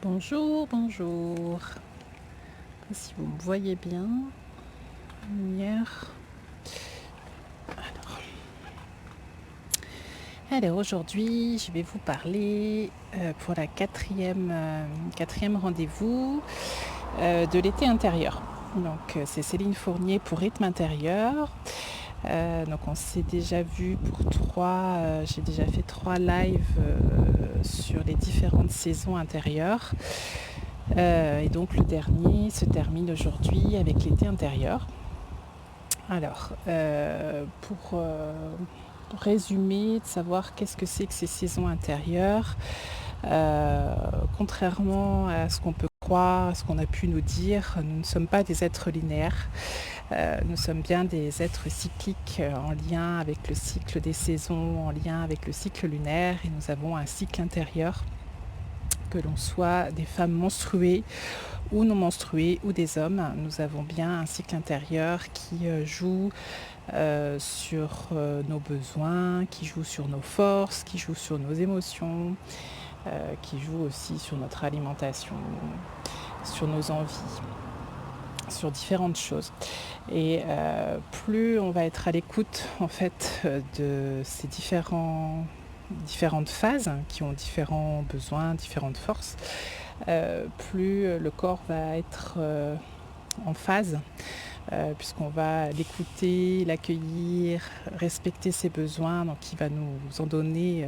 Bonjour, bonjour. Si vous me voyez bien, lumière. Alors aujourd'hui, je vais vous parler pour la quatrième rendez-vous de l'été intérieur. Donc c'est Céline Fournier pour Rythme Intérieur. Donc on s'est déjà vu pour j'ai déjà fait 3 lives sur les différentes saisons intérieures. Et donc le dernier se termine aujourd'hui avec l'été intérieur. Alors, pour résumer, de savoir qu'est-ce que c'est que ces saisons intérieures, contrairement à ce qu'on peut croire, à ce qu'on a pu nous dire, nous ne sommes pas des êtres linéaires. Nous sommes bien des êtres cycliques en lien avec le cycle des saisons, en lien avec le cycle lunaire, et nous avons un cycle intérieur, que l'on soit des femmes menstruées ou non menstruées ou des hommes. Nous avons bien un cycle intérieur qui joue sur nos besoins, qui joue sur nos forces, qui joue sur nos émotions, qui joue aussi sur notre alimentation, sur nos envies, sur différentes choses. Et plus on va être à l'écoute en fait de ces différentes phases qui ont différents besoins, différentes forces, plus le corps va être en phase, puisqu'on va l'écouter, l'accueillir, respecter ses besoins, donc il va nous en donner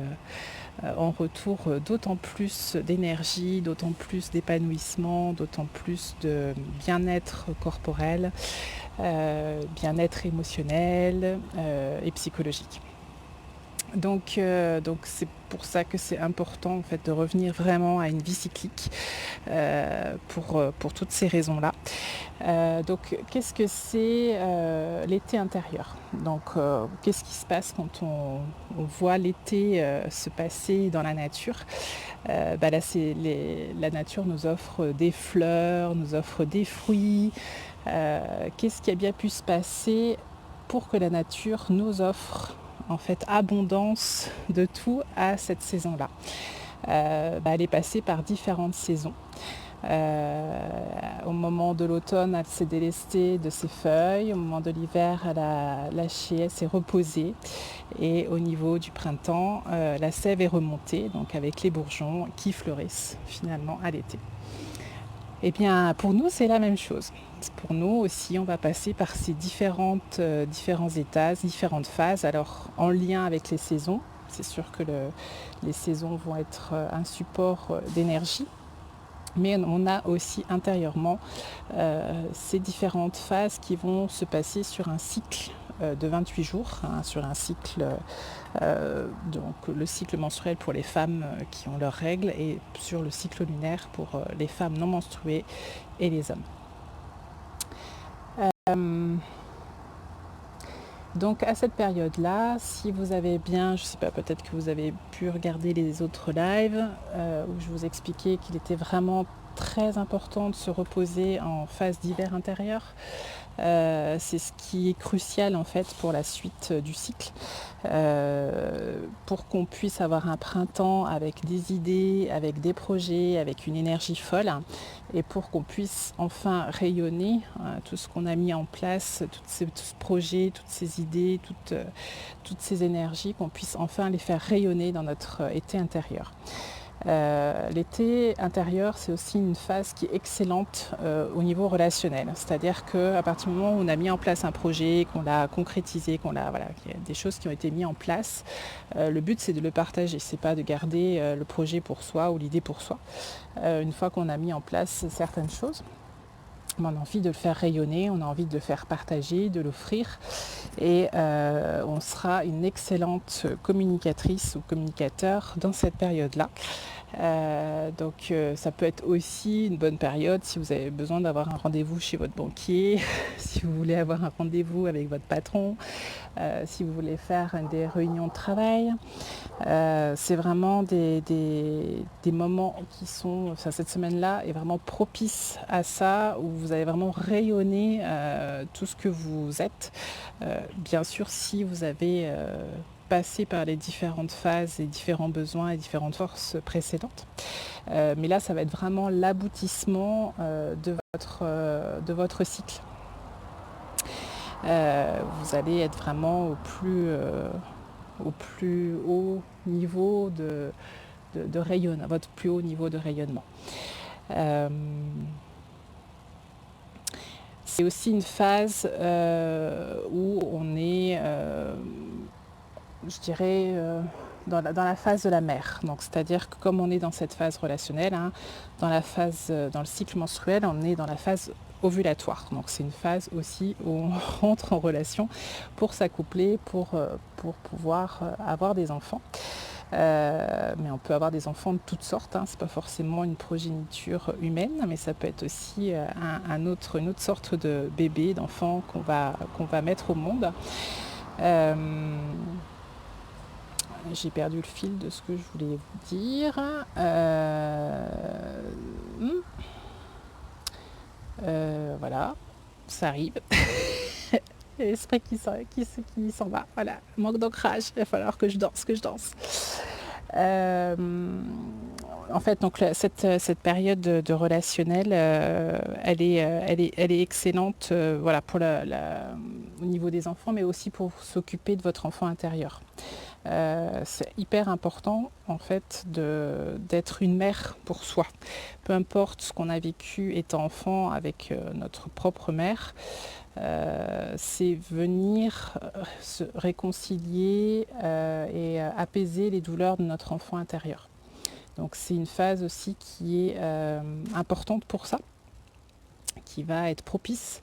en retour d'autant plus d'énergie, d'autant plus d'épanouissement, d'autant plus de bien-être corporel, bien-être émotionnel et psychologique. Donc c'est pour ça que c'est important en fait de revenir vraiment à une vie cyclique pour toutes ces raisons-là. Donc qu'est-ce que c'est l'été intérieur? Donc qu'est-ce qui se passe quand on voit l'été se passer dans la nature? Là, la nature nous offre des fleurs, nous offre des fruits. Qu'est-ce qui a bien pu se passer pour que la nature nous offre en fait abondance de tout à cette saison-là? Elle est passée par différentes saisons. Au moment de l'automne, elle s'est délestée de ses feuilles. Au moment de l'hiver, elle a lâché, elle s'est reposée. Et au niveau du printemps, la sève est remontée, donc avec les bourgeons qui fleurissent finalement à l'été. Eh bien, pour nous, c'est la même chose. Pour nous aussi, on va passer par ces différents états, différentes phases. Alors, en lien avec les saisons, c'est sûr que les saisons vont être un support d'énergie. Mais on a aussi intérieurement ces différentes phases qui vont se passer sur un cycle de 28 jours, sur un cycle, donc le cycle menstruel pour les femmes qui ont leurs règles, et sur le cycle lunaire pour les femmes non menstruées et les hommes. Donc à cette période-là, si vous avez bien, je ne sais pas, peut-être que vous avez pu regarder les autres lives où je vous expliquais qu'il était vraiment très important de se reposer en phase d'hiver intérieur. C'est ce qui est crucial en fait pour la suite du cycle, pour qu'on puisse avoir un printemps avec des idées, avec des projets, avec une énergie folle, et pour qu'on puisse enfin rayonner tout ce qu'on a mis en place, tout ce projet, toutes ces idées, toutes ces énergies, qu'on puisse enfin les faire rayonner dans notre été intérieur. L'été intérieur, c'est aussi une phase qui est excellente au niveau relationnel. C'est-à-dire qu'à partir du moment où on a mis en place un projet, qu'on l'a concrétisé, qu'il y a des choses qui ont été mises en place, le but c'est de le partager. C'est pas de garder le projet pour soi ou l'idée pour soi. Une fois qu'on a mis en place certaines choses, on a envie de le faire rayonner, on a envie de le faire partager, de l'offrir, et on sera une excellente communicatrice ou communicateur dans cette période-là. Donc ça peut être aussi une bonne période si vous avez besoin d'avoir un rendez-vous chez votre banquier, si vous voulez avoir un rendez-vous avec votre patron, si vous voulez faire des réunions de travail. C'est vraiment des moments qui sont, cette semaine-là est vraiment propice à ça, où vous allez vraiment rayonner tout ce que vous êtes. Bien sûr, si vous avez passer par les différentes phases et différents besoins et différentes forces précédentes. Mais là, ça va être vraiment l'aboutissement de votre cycle. Vous allez être vraiment au plus haut niveau de rayonnement, votre plus haut niveau de rayonnement. C'est aussi une phase où on est, je dirais, dans la phase de la mère. Donc, c'est-à-dire que comme on est dans cette phase relationnelle, hein, dans le cycle menstruel, on est dans la phase ovulatoire. Donc, c'est une phase aussi où on rentre en relation pour s'accoupler, pour pouvoir avoir des enfants. Mais on peut avoir des enfants de toutes sortes, hein. C'est pas forcément une progéniture humaine, mais ça peut être aussi une autre sorte de bébé, d'enfant qu'on va mettre au monde. J'ai perdu le fil de ce que je voulais vous dire. Voilà, ça arrive. L'esprit qui s'en va. Voilà, manque d'ancrage. Il va falloir que je danse. En fait, donc cette période de relationnel, elle est excellente, voilà, pour au niveau des enfants, mais aussi pour s'occuper de votre enfant intérieur. C'est hyper important en fait d'être une mère pour soi. Peu importe ce qu'on a vécu étant enfant avec notre propre mère, c'est venir se réconcilier et apaiser les douleurs de notre enfant intérieur. Donc c'est une phase aussi qui est importante pour ça, qui va être propice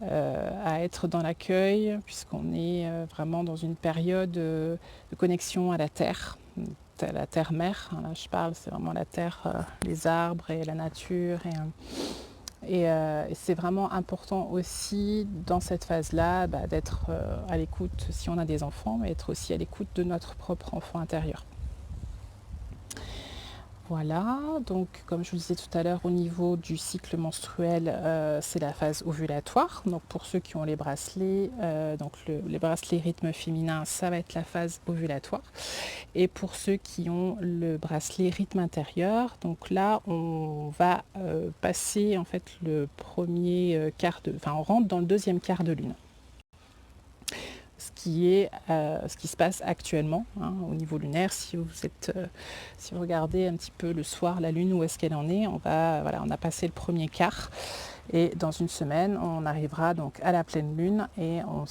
à être dans l'accueil, puisqu'on est vraiment dans une période de connexion à la terre mère. Là je parle, c'est vraiment la terre, les arbres et la nature. Et c'est vraiment important aussi dans cette phase-là d'être à l'écoute, si on a des enfants, mais être aussi à l'écoute de notre propre enfant intérieur. Voilà, donc comme je vous disais tout à l'heure, au niveau du cycle menstruel, c'est la phase ovulatoire. Donc pour ceux qui ont les bracelets, les bracelets rythme féminin, ça va être la phase ovulatoire. Et pour ceux qui ont le bracelet rythme intérieur, donc là on va passer en fait le premier on rentre dans le deuxième quart de lune. Ce qui se passe actuellement, hein, au niveau lunaire. Si vous regardez un petit peu le soir la lune, où est-ce qu'elle en est, on a passé le premier quart. Et dans une semaine, on arrivera donc à la pleine lune et on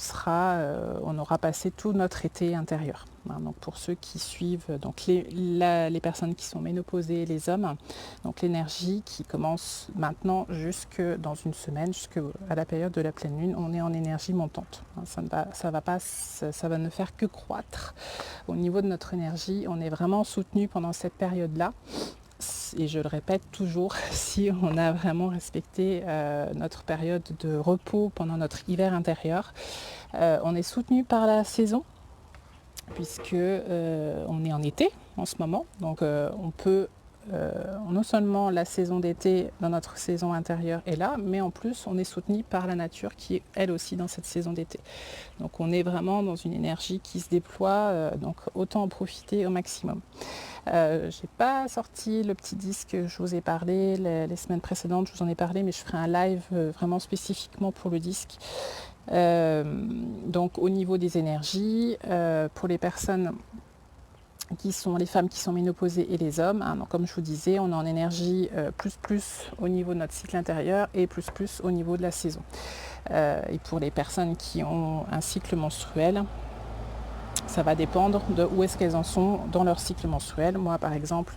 aura passé tout notre été intérieur. Donc pour ceux qui suivent, donc les personnes qui sont ménopausées, les hommes, donc l'énergie qui commence maintenant jusque dans une semaine, jusqu'à la période de la pleine lune, on est en énergie montante. Ça va ne faire que croître. Au niveau de notre énergie, on est vraiment soutenu pendant cette période-là. Et je le répète toujours, si on a vraiment respecté notre période de repos pendant notre hiver intérieur, on est soutenu par la saison, puisque on est en été en ce moment. Donc on peut non seulement la saison d'été dans notre saison intérieure est là, mais en plus on est soutenu par la nature qui est elle aussi dans cette saison d'été. Donc on est vraiment dans une énergie qui se déploie, donc autant en profiter au maximum. J'ai pas sorti le petit disque que je vous ai parlé les semaines précédentes, je vous en ai parlé, mais je ferai un live vraiment spécifiquement pour le disque. Donc au niveau des énergies, pour les personnes qui sont les femmes qui sont ménopausées et les hommes, hein, donc comme je vous disais, on est en énergie plus au niveau de notre cycle intérieur et plus au niveau de la saison. Et pour les personnes qui ont un cycle menstruel, ça va dépendre de où est-ce qu'elles en sont dans leur cycle menstruel. Moi par exemple,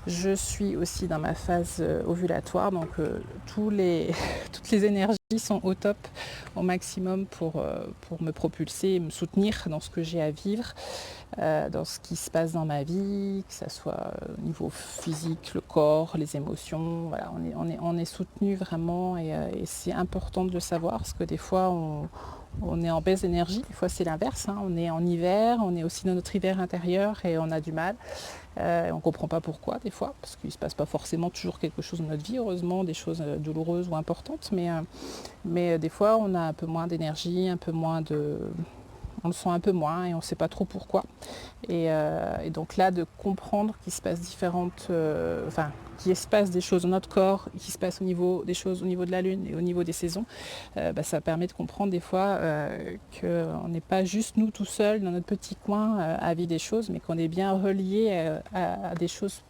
je suis aussi dans ma phase ovulatoire, donc toutes les énergies sont au top, au maximum pour me propulser et me soutenir dans ce que j'ai à vivre, dans ce qui se passe dans ma vie, que ce soit au niveau physique, le corps, les émotions. Voilà, on est soutenu vraiment et c'est important de le savoir parce que des fois on est en baisse d'énergie, des fois c'est l'inverse, hein. On est en hiver, on est aussi dans notre hiver intérieur et on a du mal. On ne comprend pas pourquoi des fois, parce qu'il ne se passe pas forcément toujours quelque chose dans notre vie, heureusement, des choses douloureuses ou importantes, mais des fois on a un peu moins d'énergie, un peu moins on le sent un peu moins et on ne sait pas trop pourquoi. Et donc là, de comprendre qu'il se passe qu'il se passe des choses dans notre corps, qu'il se passe des choses au niveau de la Lune et au niveau des saisons, ça permet de comprendre des fois qu'on n'est pas juste nous tout seuls dans notre petit coin à vivre des choses, mais qu'on est bien relié à des choses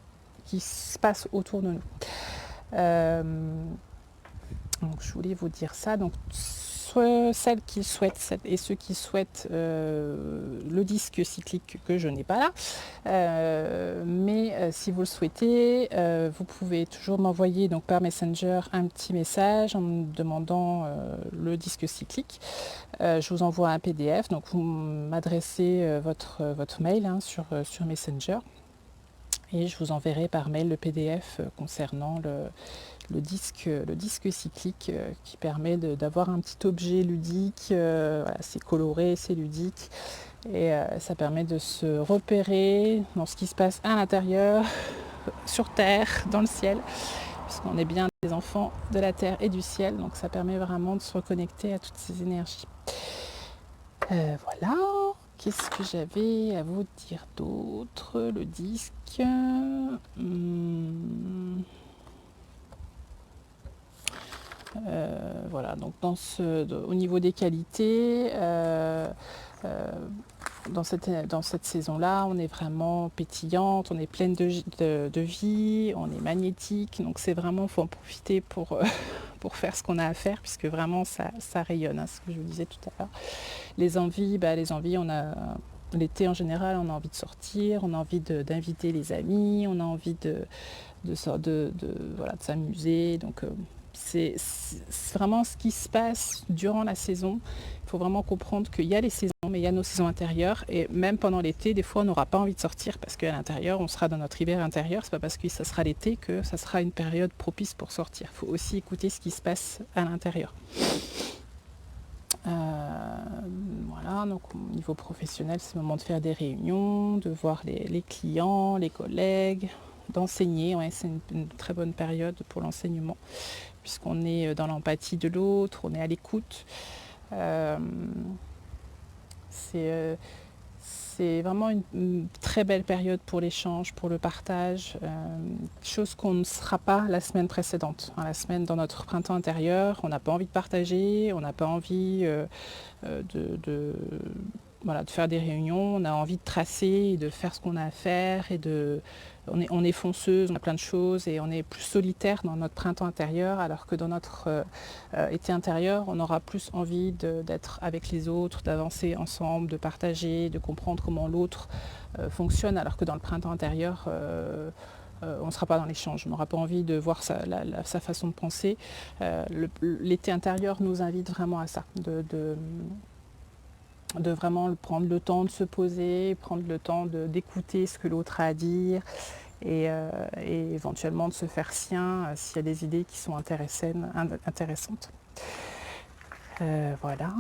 qui se passent autour de nous. Donc je voulais vous dire ça. Donc celles qui souhaitent et ceux qui souhaitent le disque cyclique que je n'ai pas là, mais si vous le souhaitez, vous pouvez toujours m'envoyer donc par Messenger un petit message en me demandant le disque cyclique. Je vous envoie un PDF, donc vous m'adressez votre mail sur Messenger. Et je vous enverrai par mail le PDF concernant le disque cyclique qui permet d'avoir un petit objet ludique. Voilà, c'est coloré, c'est ludique. Et ça permet de se repérer dans ce qui se passe à l'intérieur, sur Terre, dans le ciel, puisqu'on est bien des enfants de la Terre et du ciel. Donc ça permet vraiment de se reconnecter à toutes ces énergies. Voilà. Qu'est-ce que j'avais à vous dire d'autre? Le disque. Voilà, donc au niveau des qualités, dans cette saison-là, on est vraiment pétillante, on est pleine de vie, on est magnétique, donc c'est vraiment, il faut en profiter pour faire ce qu'on a à faire, puisque vraiment ça rayonne, ce que je vous disais tout à l'heure. Les envies, on a l'été en général, on a envie de sortir, on a envie d'inviter les amis, on a envie de s'amuser. Donc c'est vraiment ce qui se passe durant la saison. Il faut vraiment comprendre qu'il y a les saisons, mais il y a nos saisons intérieures. Et même pendant l'été, des fois, on n'aura pas envie de sortir parce qu'à l'intérieur, on sera dans notre hiver intérieur. C'est pas parce que ça sera l'été que ça sera une période propice pour sortir. Il faut aussi écouter ce qui se passe à l'intérieur. Voilà, donc au niveau professionnel, c'est le moment de faire des réunions, de voir les clients, les collègues, d'enseigner. Ouais, c'est une très bonne période pour l'enseignement, puisqu'on est dans l'empathie de l'autre, on est à l'écoute. C'est vraiment une très belle période pour l'échange, pour le partage, chose qu'on ne sera pas la semaine précédente. La semaine dans notre printemps intérieur, on n'a pas envie de partager, on n'a pas envie de faire des réunions, on a envie de tracer et de faire ce qu'on a à faire on est fonceuse, on a plein de choses et on est plus solitaire dans notre printemps intérieur, alors que dans notre été intérieur, on aura plus envie d'être avec les autres, d'avancer ensemble, de partager, de comprendre comment l'autre fonctionne, alors que dans le printemps intérieur, on ne sera pas dans l'échange, on n'aura pas envie de voir sa façon de penser. L'été intérieur nous invite vraiment à ça, de vraiment prendre le temps de se poser, prendre le temps d'écouter ce que l'autre a à dire et éventuellement de se faire sien s'il y a des idées qui sont intéressantes. Voilà.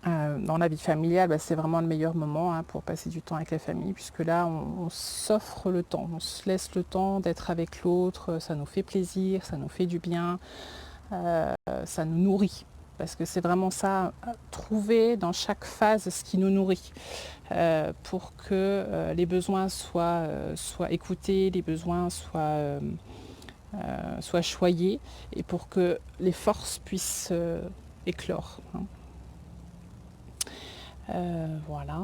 Dans la vie familiale, c'est vraiment le meilleur moment pour passer du temps avec la famille, puisque là, on s'offre le temps, on se laisse le temps d'être avec l'autre, ça nous fait plaisir, ça nous fait du bien, ça nous nourrit. Parce que c'est vraiment ça, trouver dans chaque phase ce qui nous nourrit pour que les besoins soient écoutés, les besoins soient choyés et pour que les forces puissent éclore. Voilà.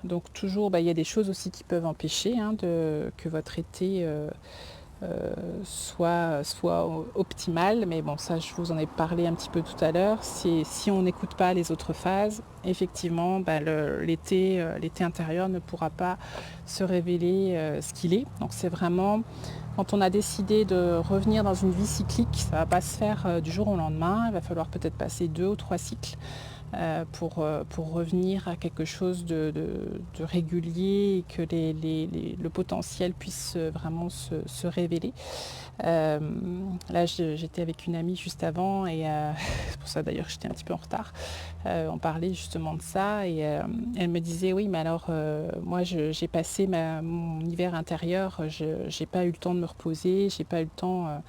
Donc toujours, il y a des choses aussi qui peuvent empêcher que votre été soit optimal, mais bon, ça je vous en ai parlé un petit peu tout à l'heure. Si on n'écoute pas les autres phases, effectivement l'été intérieur ne pourra pas se révéler ce qu'il est. Donc c'est vraiment, quand on a décidé de revenir dans une vie cyclique, ça ne va pas se faire du jour au lendemain, il va falloir peut-être passer 2 ou 3 cycles pour revenir à quelque chose de régulier et que le potentiel puisse vraiment se révéler. Là, j'étais avec une amie juste avant et c'est pour ça d'ailleurs que j'étais un petit peu en retard. On parlait justement de ça et elle me disait oui, mais alors moi j'ai passé mon hiver intérieur, j'ai pas eu le temps de me reposer, j'ai pas eu le temps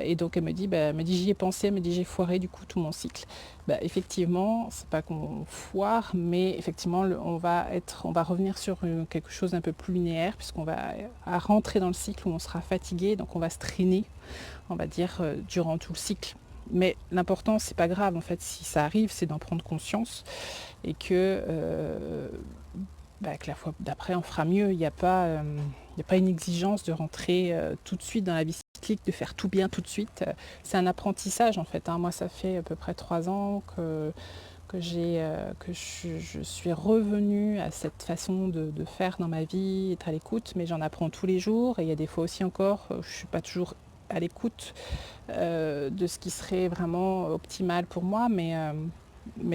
Et donc elle me dit, bah, j'y ai pensé, elle me dit j'ai foiré du coup tout mon cycle. Bah, effectivement, c'est pas qu'on foire, mais effectivement on va revenir sur quelque chose d'un peu plus linéaire, puisqu'on va à rentrer dans le cycle où on sera fatigué, donc on va se traîner, on va dire, durant tout le cycle. Mais l'important, c'est pas grave en fait, si ça arrive, c'est d'en prendre conscience et que la fois d'après on fera mieux. Il n'y a pas une exigence de rentrer tout de suite dans la vie cyclique, de faire tout bien tout de suite. C'est un apprentissage en fait, hein. Moi ça fait à peu près 3 ans que je suis revenue à cette façon de faire dans ma vie, être à l'écoute, mais j'en apprends tous les jours et il y a des fois aussi encore, je ne suis pas toujours à l'écoute de ce qui serait vraiment optimal pour moi, mais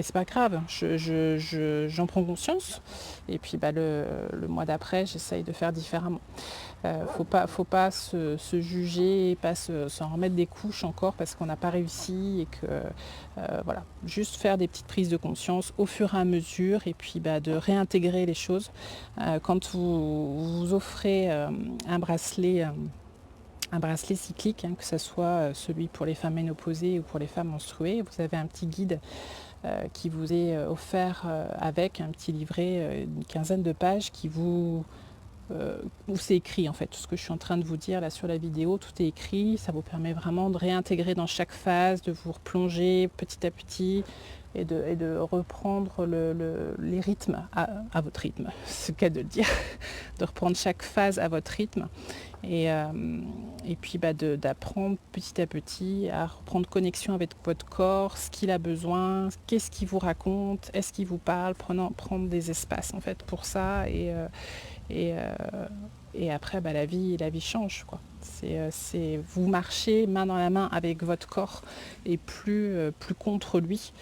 c'est pas grave, j'en prends conscience et puis le mois d'après j'essaye de faire différemment. Faut pas se juger et pas s'en remettre des couches encore parce qu'on n'a pas réussi et que voilà, juste faire des petites prises de conscience au fur et à mesure et puis de réintégrer les choses. Quand vous offrez un bracelet cyclique, hein, que ce soit celui pour les femmes ménopausées ou pour les femmes menstruées, vous avez un petit guide qui vous est offert avec un petit livret, une quinzaine de pages où c'est écrit en fait. Tout ce que je suis en train de vous dire là sur la vidéo, tout est écrit. Ça vous permet vraiment de réintégrer dans chaque phase, de vous replonger petit à petit et de reprendre les rythmes à votre rythme. C'est le cas de le dire. De reprendre chaque phase à votre rythme et puis d'apprendre petit à petit à reprendre connexion avec votre corps, ce qu'il a besoin, qu'est-ce qu'il vous raconte, est-ce qu'il vous parle, prendre des espaces en fait pour ça et, et après la vie change quoi. C'est vous marchez main dans la main avec votre corps et plus contre lui,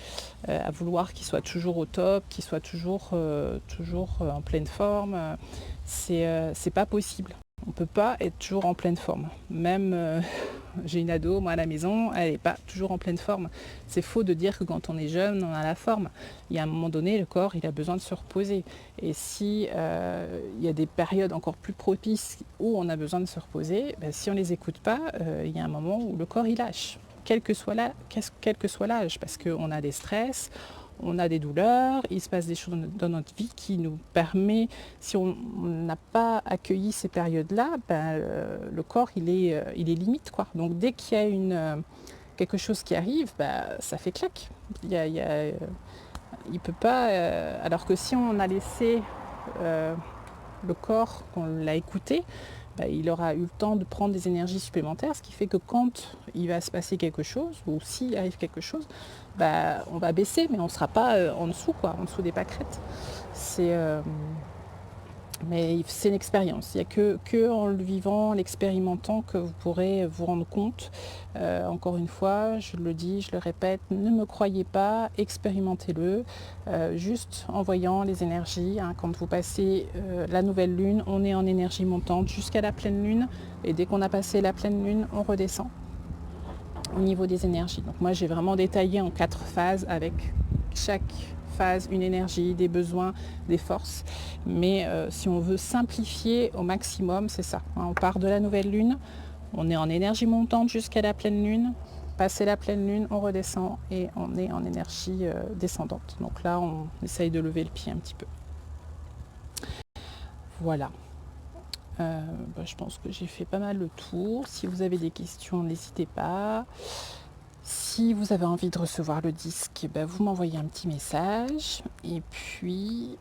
à vouloir qu'il soit toujours au top, qu'il soit toujours en pleine forme. C'est pas possible. On ne peut pas être toujours en pleine forme. Même j'ai une ado, moi à la maison, elle n'est pas toujours en pleine forme. C'est faux de dire que quand on est jeune, on a la forme. Il y a un moment donné, le corps, il a besoin de se reposer. Et si il y a des périodes encore plus propices où on a besoin de se reposer, si on ne les écoute pas, il y a un moment où le corps, il lâche. Quel que soit l'âge, parce qu'on a des stress, on a des douleurs, il se passe des choses dans notre vie qui nous permet, si on n'a pas accueilli ces périodes-là, le corps il est limite quoi. Donc dès qu'il y a quelque chose qui arrive, ça fait clac. Il peut pas. Alors que si on a laissé le corps, qu'on l'a écouté, il aura eu le temps de prendre des énergies supplémentaires, ce qui fait que quand il va se passer quelque chose, ou s'il arrive quelque chose, on va baisser, mais on ne sera pas en dessous, quoi, en dessous des pâquerettes. Mais c'est une expérience. Il n'y a que en le vivant, l'expérimentant, que vous pourrez vous rendre compte. Encore une fois, je le dis, je le répète, ne me croyez pas, expérimentez-le. Juste en voyant les énergies. Hein, quand vous passez la nouvelle lune, on est en énergie montante jusqu'à la pleine lune. Et dès qu'on a passé la pleine lune, on redescend au niveau des énergies. Donc moi, j'ai vraiment détaillé en 4 phases avec chaque phase une énergie, des besoins, des forces. Mais si on veut simplifier au maximum, c'est ça. Hein, on part de la nouvelle lune, on est en énergie montante jusqu'à la pleine lune. Passer la pleine lune, on redescend et on est en énergie descendante. Donc là, on essaye de lever le pied un petit peu. Voilà. Je pense que j'ai fait pas mal le tour. Si vous avez des questions, n'hésitez pas. Si vous avez envie de recevoir le disque, vous m'envoyez un petit message. Et puis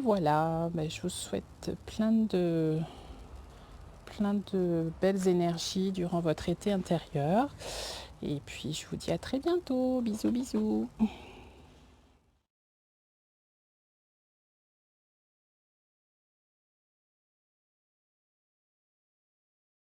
voilà, je vous souhaite plein de belles énergies durant votre été intérieur. Et puis je vous dis à très bientôt. Bisous, bisous.